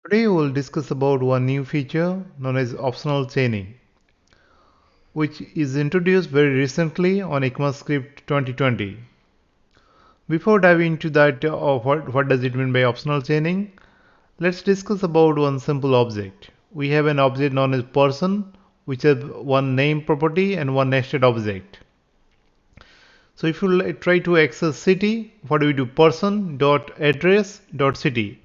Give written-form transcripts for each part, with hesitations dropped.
Today we will discuss about one new feature known as optional chaining, which is introduced very recently on ECMAScript 2020. Before diving into that of what does it mean by optional chaining, let's discuss about one simple object. We have an object known as person, which has one name property and one nested object. So if you try to access city, what do we do? Person dot address dot city.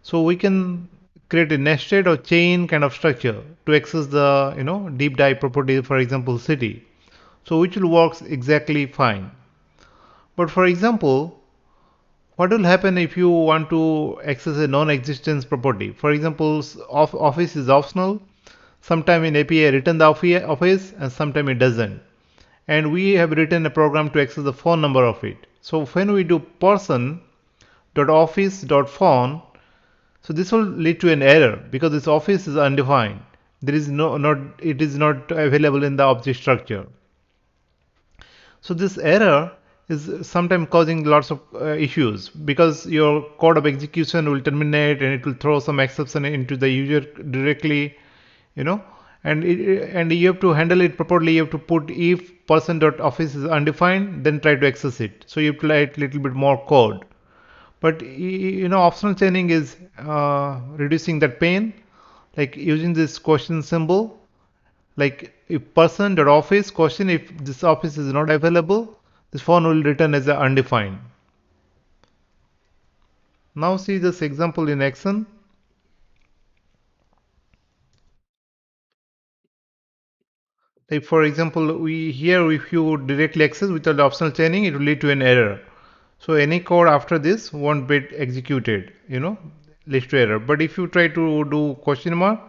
So we can create a nested or chain kind of structure to access the deep dive property, for example city. So which will works exactly fine. But for example, what will happen if you want to access a non-existence property? For example, office is optional. Sometime in API return the office and sometime it doesn't. And we have written a program to access the phone number of it. So when we do person.office.phone, so this will lead to an error because this office is undefined. There is not it is not available in the object structure. So this error is sometimes causing lots of issues because your code of execution will terminate and it will throw some exception into the user directly, you know, and you have to handle it properly. You have to put if person.office is undefined, then try to access it. So you have to write a little bit more code. But optional chaining is reducing that pain, like using this question symbol, like if person.office question, if this office is not available, this phone will return as a undefined. Now see this example in action. Like for example, we here if you directly access without optional chaining, it will lead to an error. So any code after this won't be executed, leads to error. But if you try to do question mark,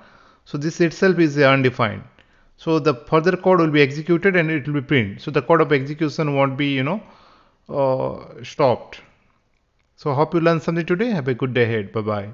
so this itself is undefined. So the further code will be executed and it will be print. So the code of execution won't be, stopped. So hope you learned something today. Have a good day ahead. Bye bye.